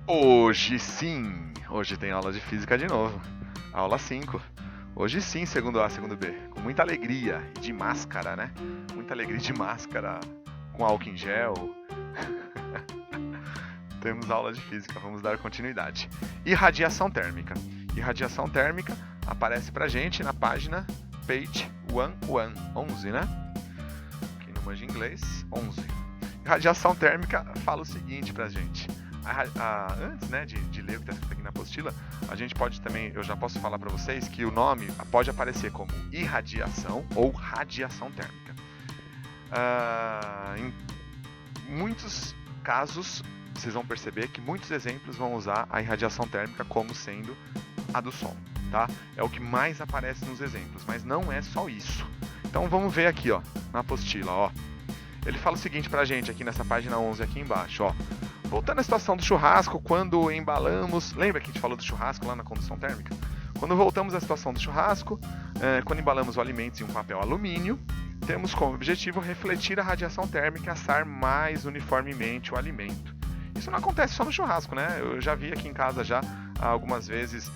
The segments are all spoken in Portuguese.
Hoje sim, hoje tem aula de física de novo. Aula 5. Hoje sim, segundo A, segundo B. Com muita alegria e de máscara, né? Muita alegria de máscara, com álcool em gel. Temos aula de física, vamos dar continuidade. Irradiação térmica. Irradiação térmica aparece pra gente na página page 11, né? Quem não manja inglês, 11. Irradiação térmica fala o seguinte pra gente. Antes, né, de ler o que está escrito aqui na apostila, a gente pode também, eu já posso falar para vocês que o nome pode aparecer como irradiação ou radiação térmica. Em muitos casos, vocês vão perceber que muitos exemplos vão usar a irradiação térmica como sendo a do Sol, tá? É o que mais aparece nos exemplos, mas não é só isso. Então vamos ver aqui, ó, na apostila, ó. Ele fala o seguinte pra gente aqui nessa página 11 aqui embaixo, ó. Voltando à situação do churrasco, quando embalamos... Lembra que a gente falou do churrasco lá na condução térmica? Quando voltamos à situação do churrasco, quando embalamos o alimento em um papel alumínio, temos como objetivo refletir a radiação térmica e assar mais uniformemente o alimento. Isso não acontece só no churrasco, né? Eu já vi aqui em casa já algumas vezes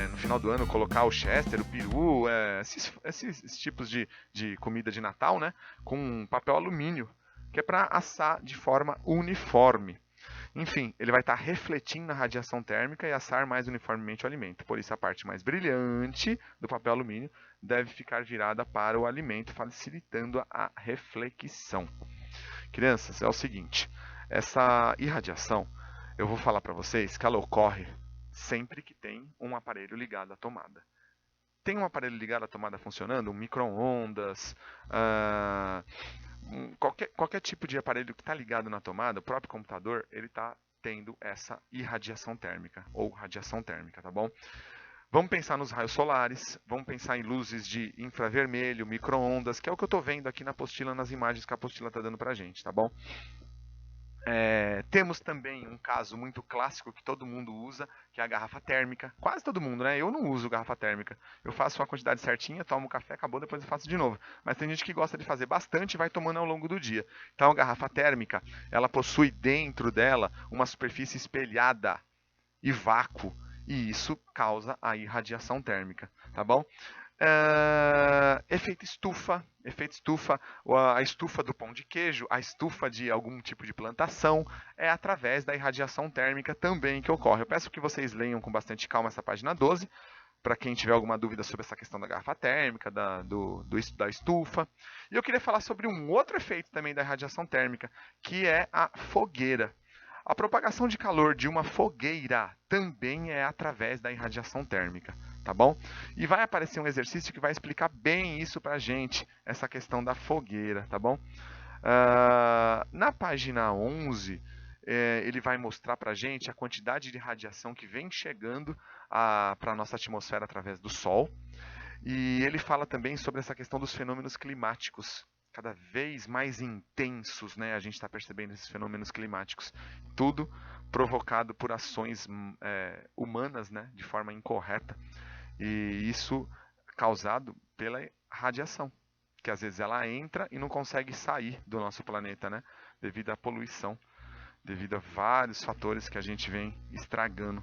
no final do ano colocar o chester, o peru, esses tipos de comida de Natal, né? Com papel alumínio, que é para assar de forma uniforme. Enfim, ele vai estar refletindo na radiação térmica e assar mais uniformemente o alimento. Por isso, a parte mais brilhante do papel alumínio deve ficar virada para o alimento, facilitando a reflexão. Crianças, é o seguinte, essa irradiação, eu vou falar para vocês que ela ocorre sempre que tem um aparelho ligado à tomada. Tem um aparelho ligado à tomada funcionando, um micro-ondas, qualquer tipo de aparelho que está ligado na tomada, o próprio computador, ele está tendo essa irradiação térmica, ou radiação térmica, tá bom? Vamos pensar nos raios solares, vamos pensar em luzes de infravermelho, micro-ondas, que é o que eu estou vendo aqui na apostila, nas imagens que a apostila está dando para a gente, tá bom? Temos também um caso muito clássico que todo mundo usa, que é a garrafa térmica. Quase todo mundo, né? Eu não uso garrafa térmica. Eu faço a quantidade certinha, tomo café, acabou, depois eu faço de novo. Mas tem gente que gosta de fazer bastante e vai tomando ao longo do dia. Então a garrafa térmica, ela possui dentro dela uma superfície espelhada e vácuo. E isso causa a irradiação térmica, tá bom? Efeito estufa, a estufa do pão de queijo, a estufa de algum tipo de plantação, é através da irradiação térmica também que ocorre. Eu peço que vocês leiam com bastante calma essa página 12, para quem tiver alguma dúvida sobre essa questão da garrafa térmica, da estufa. E eu queria falar sobre um outro efeito também da irradiação térmica, que é a fogueira. A propagação de calor de uma fogueira também é através da irradiação térmica, tá bom? E vai aparecer um exercício que vai explicar bem isso pra gente, essa questão da fogueira, tá bom? Na página 11, ele vai mostrar pra gente a quantidade de radiação que vem chegando para a nossa atmosfera através do Sol. E ele fala também sobre essa questão dos fenômenos climáticos, cada vez mais intensos, né? A gente está percebendo esses fenômenos climáticos. Tudo provocado por ações humanas, né? De forma incorreta. E isso causado pela radiação, que às vezes ela entra e não consegue sair do nosso planeta, né? Devido à poluição, devido a vários fatores que a gente vem estragando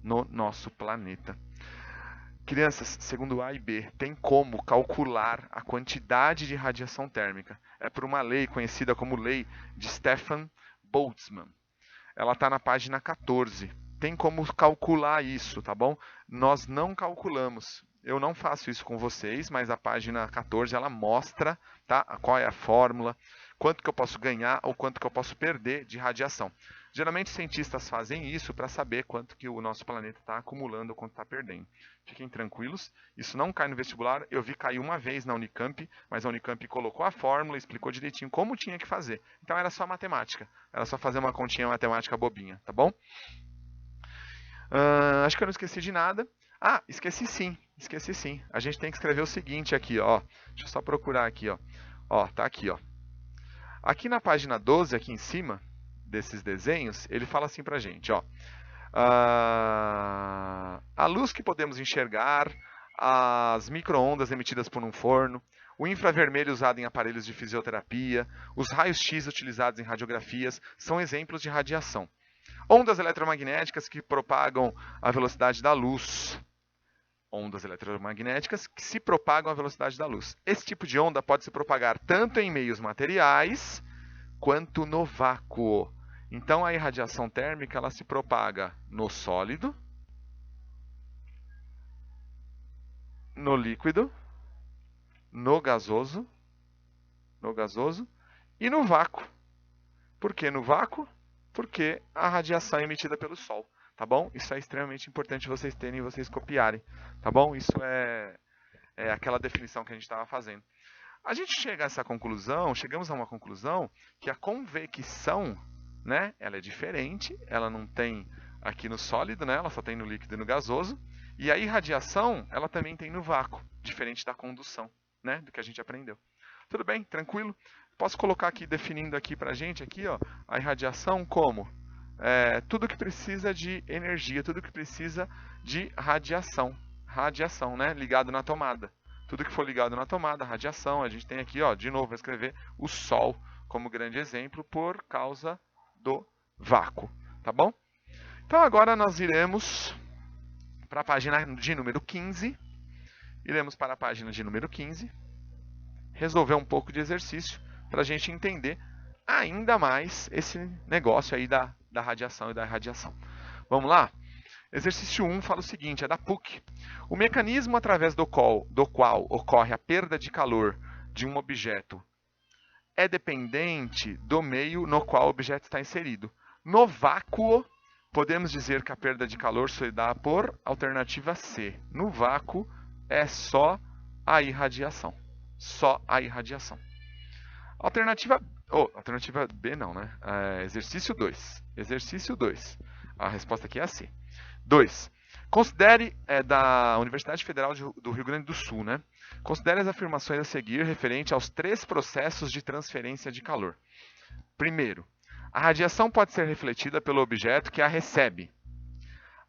no nosso planeta. Crianças, segundo A e B, tem como calcular a quantidade de radiação térmica. É por uma lei conhecida como lei de Stefan Boltzmann. Ela está na página 14. Tem como calcular isso, tá bom? Nós não calculamos. Eu não faço isso com vocês, mas a página 14 ela mostra, tá? Qual é a fórmula, quanto que eu posso ganhar ou quanto que eu posso perder de radiação. Geralmente cientistas fazem isso para saber quanto que o nosso planeta está acumulando ou quanto está perdendo. Fiquem tranquilos, isso não cai no vestibular. Eu vi cair uma vez na Unicamp, mas a Unicamp colocou a fórmula, explicou direitinho como tinha que fazer. Então era só matemática, era só fazer uma continha matemática bobinha, tá bom? Acho que eu não esqueci de nada. Esqueci sim. A gente tem que escrever o seguinte aqui, ó. Deixa eu só procurar aqui, ó. Ó, tá aqui, ó. Aqui na página 12, aqui em cima desses desenhos, ele fala assim pra gente, ó. A luz que podemos enxergar, as micro-ondas emitidas por um forno, o infravermelho usado em aparelhos de fisioterapia, os raios-x utilizados em radiografias, são exemplos de radiação. Ondas eletromagnéticas que propagam a velocidade da luz. Ondas eletromagnéticas que se propagam à velocidade da luz. Esse tipo de onda pode se propagar tanto em meios materiais quanto no vácuo. Então a irradiação térmica ela se propaga no sólido, no líquido, no gasoso e no vácuo. Por que no vácuo? Porque a radiação é emitida pelo Sol, tá bom? Isso é extremamente importante vocês terem e vocês copiarem, tá bom? Isso é aquela definição que a gente estava fazendo. A gente chegamos a uma conclusão que a convecção, né, ela é diferente, ela não tem aqui no sólido, né, ela só tem no líquido e no gasoso, e a irradiação, ela também tem no vácuo, diferente da condução, né, do que a gente aprendeu. Tudo bem? Tranquilo? Posso colocar aqui, definindo aqui pra gente, aqui, ó, a irradiação como tudo que precisa de energia, tudo que precisa de radiação, né, ligado na tomada. Tudo que for ligado na tomada, radiação, a gente tem aqui, ó, de novo, vou escrever o Sol como grande exemplo por causa do vácuo, tá bom? Então agora nós iremos para a página de número 15, resolver um pouco de exercício para a gente entender ainda mais esse negócio aí da radiação e da irradiação. Vamos lá? Exercício 1 fala o seguinte, é da PUC. O mecanismo através do qual ocorre a perda de calor de um objeto é dependente do meio no qual o objeto está inserido. No vácuo, podemos dizer que a perda de calor se dá por alternativa C. No vácuo, é só a irradiação. Só a irradiação. Alternativa B não, né? Exercício 2. Exercício 2. A resposta aqui é a C. 2. Considere, da Universidade Federal do Rio Grande do Sul, né? Considere as afirmações a seguir referente aos 3 processos de transferência de calor. Primeiro, a radiação pode ser refletida pelo objeto que a recebe.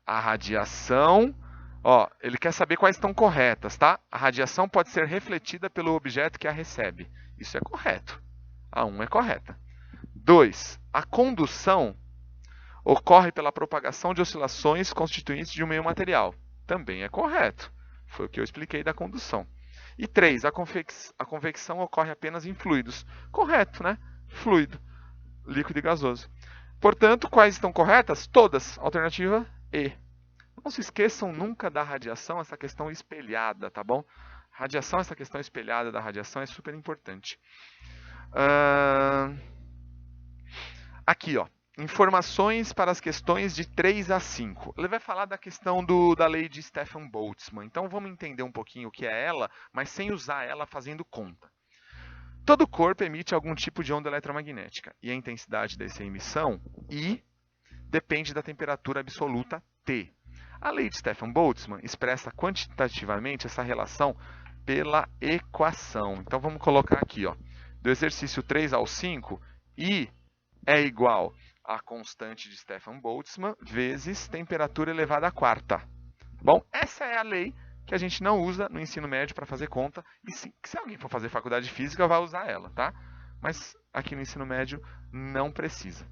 A radiação, ele quer saber quais estão corretas, tá? A radiação pode ser refletida pelo objeto que a recebe. Isso é correto. A 1 é correta. 2. A condução ocorre pela propagação de oscilações constituintes de um meio material. Também é correto. Foi o que eu expliquei da condução. E 3. A convecção ocorre apenas em fluidos. Correto, né? Fluido, líquido e gasoso. Portanto, quais estão corretas? Todas. Alternativa E. Não se esqueçam nunca da radiação, essa questão espelhada, tá bom? Radiação, essa questão espelhada da radiação é super importante. Aqui, ó. Informações para as questões de 3 a 5. Ele vai falar da questão da lei de Stefan Boltzmann. Então vamos entender um pouquinho o que é ela, mas sem usar ela fazendo conta. Todo corpo emite algum tipo de onda eletromagnética. E a intensidade dessa emissão, I, depende da temperatura absoluta, T. A lei de Stefan Boltzmann expressa quantitativamente essa relação pela equação. Então vamos colocar aqui, ó. Do exercício 3 ao 5, I é igual a constante de Stefan Boltzmann vezes temperatura elevada à quarta. Bom, essa é a lei que a gente não usa no ensino médio para fazer conta. E se alguém for fazer faculdade de física, vai usar ela, tá? Mas aqui no ensino médio não precisa.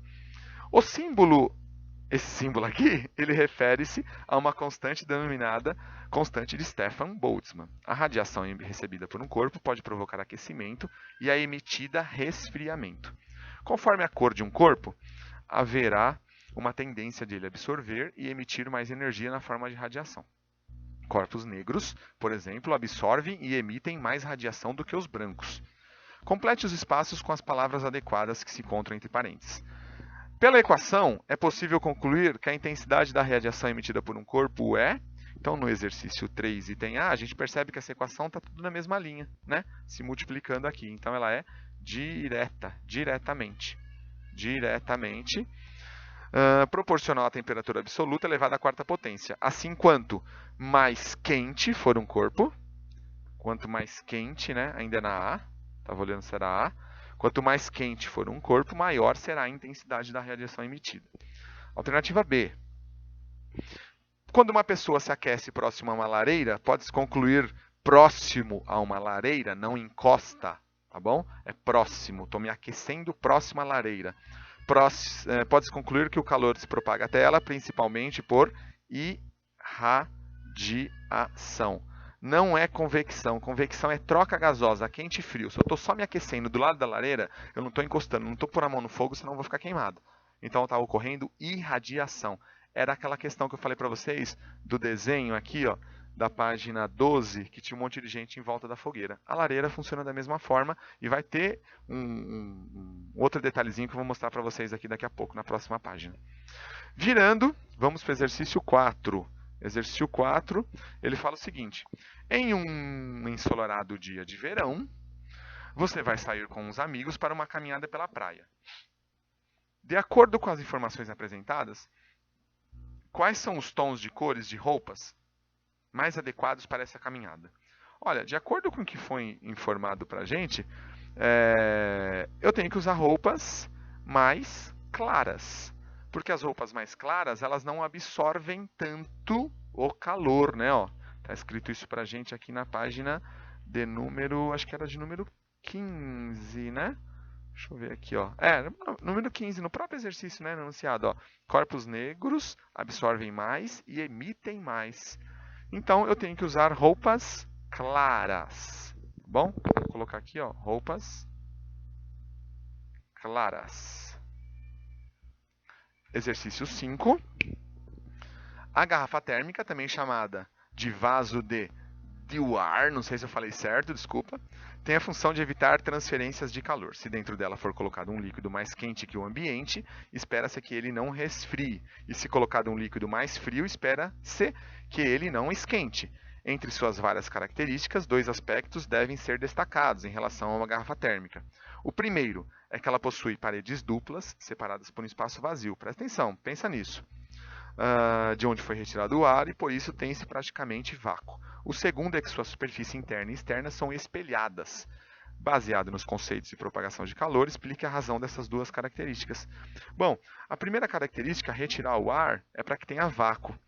Esse símbolo aqui, ele refere-se a uma constante denominada constante de Stefan Boltzmann. A radiação recebida por um corpo pode provocar aquecimento e a emitida resfriamento. Conforme a cor de um corpo, haverá uma tendência de ele absorver e emitir mais energia na forma de radiação. Corpos negros, por exemplo, absorvem e emitem mais radiação do que os brancos. Complete os espaços com as palavras adequadas que se encontram entre parênteses. Pela equação, é possível concluir que a intensidade da radiação emitida por um corpo é... Então, no exercício 3, item A, a gente percebe que essa equação está tudo na mesma linha, né? Se multiplicando aqui. Então, ela é diretamente proporcional à temperatura absoluta elevada à quarta potência. Assim, quanto mais quente for um corpo, quanto mais quente, né? Ainda é na A, estava olhando se era A. Quanto mais quente for um corpo, maior será a intensidade da radiação emitida. Alternativa B. Quando uma pessoa se aquece próximo a uma lareira, pode-se concluir próximo a uma lareira, não encosta, tá bom? É próximo, estou me aquecendo próximo à lareira. pode-se concluir que o calor se propaga até ela principalmente por irradiação. Não é convecção. Convecção é troca gasosa, quente e frio. Se eu estou só me aquecendo do lado da lareira, eu não estou encostando, não estou pondo a mão no fogo, senão eu vou ficar queimado. Então está ocorrendo irradiação. Era aquela questão que eu falei para vocês do desenho aqui, ó, da página 12, que tinha um monte de gente em volta da fogueira. A lareira funciona da mesma forma e vai ter um outro detalhezinho que eu vou mostrar para vocês aqui daqui a pouco, na próxima página. Virando, vamos para o exercício 4. Exercício 4, ele fala o seguinte: em um ensolarado dia de verão, você vai sair com os amigos para uma caminhada pela praia. De acordo com as informações apresentadas, quais são os tons de cores de roupas mais adequados para essa caminhada? Olha, de acordo com o que foi informado para a gente, eu tenho que usar roupas mais claras. Porque as roupas mais claras, elas não absorvem tanto o calor, né? Ó, tá escrito isso pra gente aqui na página de número, acho que era de número 15, né? Deixa eu ver aqui, ó. Número 15, no próprio exercício, né, anunciado, ó. Corpos negros absorvem mais e emitem mais. Então, eu tenho que usar roupas claras. Tá bom? Vou colocar aqui, ó, roupas claras. Exercício 5. A garrafa térmica, também chamada de vaso de Dewar, não sei se eu falei certo, desculpa, tem a função de evitar transferências de calor. Se dentro dela for colocado um líquido mais quente que o ambiente, espera-se que ele não resfrie. E se colocado um líquido mais frio, espera-se que ele não esquente. Entre suas várias características, 2 aspectos devem ser destacados em relação a uma garrafa térmica. O primeiro é que ela possui paredes duplas, separadas por um espaço vazio. Presta atenção, pensa nisso. De onde foi retirado o ar e por isso tem-se praticamente vácuo. O segundo é que sua superfície interna e externa são espelhadas. Baseado nos conceitos de propagação de calor, explique a razão dessas 2 características. Bom, a primeira característica, retirar o ar, é para que tenha vácuo.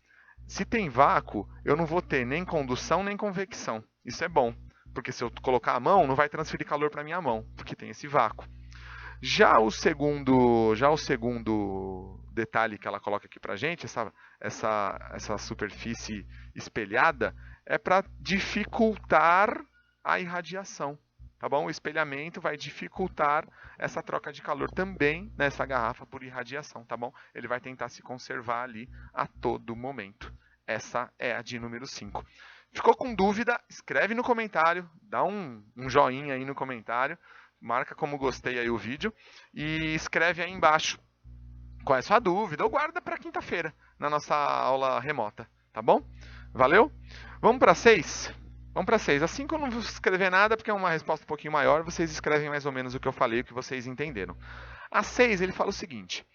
Se tem vácuo, eu não vou ter nem condução nem convecção. Isso é bom, porque se eu colocar a mão, não vai transferir calor para a minha mão, porque tem esse vácuo. Já o segundo detalhe que ela coloca aqui para a gente, essa superfície espelhada, é para dificultar a irradiação. Tá bom? O espelhamento vai dificultar essa troca de calor também nessa garrafa por irradiação, tá bom? Ele vai tentar se conservar ali a todo momento. Essa é a de número 5. Ficou com dúvida? Escreve no comentário, dá um joinha aí no comentário, marca como gostei aí o vídeo e escreve aí embaixo qual é a sua dúvida ou guarda para quinta-feira na nossa aula remota, tá bom? Valeu? Vamos para 6? Vamos para 6. Assim que eu não vou escrever nada, porque é uma resposta um pouquinho maior, vocês escrevem mais ou menos o que eu falei, o que vocês entenderam. A 6, ele fala o seguinte: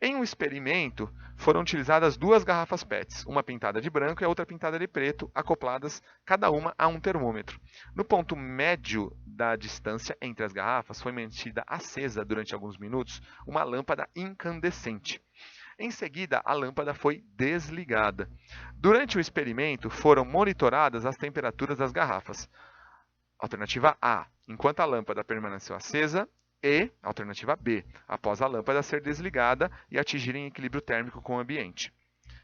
em um experimento, foram utilizadas 2 garrafas PETs, uma pintada de branco e a outra pintada de preto, acopladas cada uma a um termômetro. No ponto médio da distância entre as garrafas, foi mantida acesa durante alguns minutos uma lâmpada incandescente. Em seguida, a lâmpada foi desligada. Durante o experimento, foram monitoradas as temperaturas das garrafas. Alternativa A, enquanto a lâmpada permaneceu acesa, e, alternativa B, após a lâmpada ser desligada e atingir em equilíbrio térmico com o ambiente.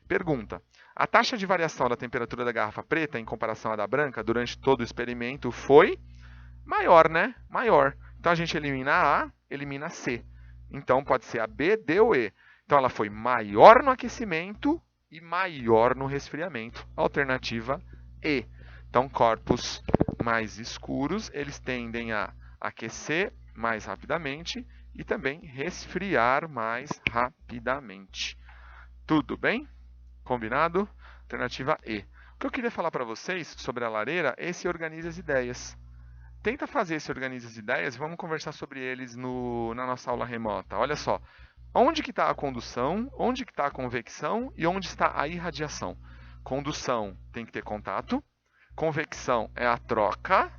Pergunta: a taxa de variação da temperatura da garrafa preta em comparação à da branca durante todo o experimento foi maior, né? Maior. Então a gente elimina a A, elimina a C. Então pode ser a B, D ou E. Então ela foi maior no aquecimento e maior no resfriamento. Alternativa E. Então corpos mais escuros, eles tendem a aquecer mais rapidamente e também resfriar mais rapidamente. Tudo bem? Combinado? Alternativa E. O que eu queria falar para vocês sobre a lareira é esse Organize as Ideias. Tenta fazer esse Organize as Ideias e vamos conversar sobre eles na nossa aula remota. Olha só, onde que está a condução, onde que está a convecção e onde está a irradiação? Condução tem que ter contato, convecção é a troca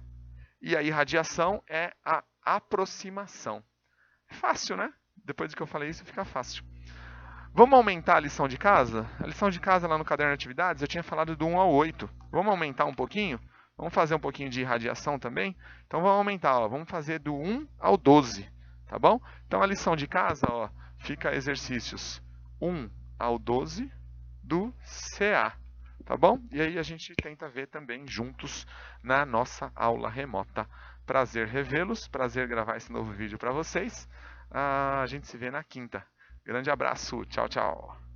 e a irradiação é a aproximação. Fácil, né? Depois de que eu falei isso, fica fácil. Vamos aumentar a lição de casa? A lição de casa lá no caderno de atividades, eu tinha falado do 1 ao 8. Vamos aumentar um pouquinho? Vamos fazer um pouquinho de irradiação também? Então vamos aumentar, ó. Vamos fazer do 1 ao 12, tá bom? Então a lição de casa, ó, fica exercícios 1 ao 12 do CA, tá bom? E aí a gente tenta ver também juntos na nossa aula remota. Prazer revê-los, prazer gravar esse novo vídeo para vocês. A gente se vê na quinta. Grande abraço, tchau, tchau.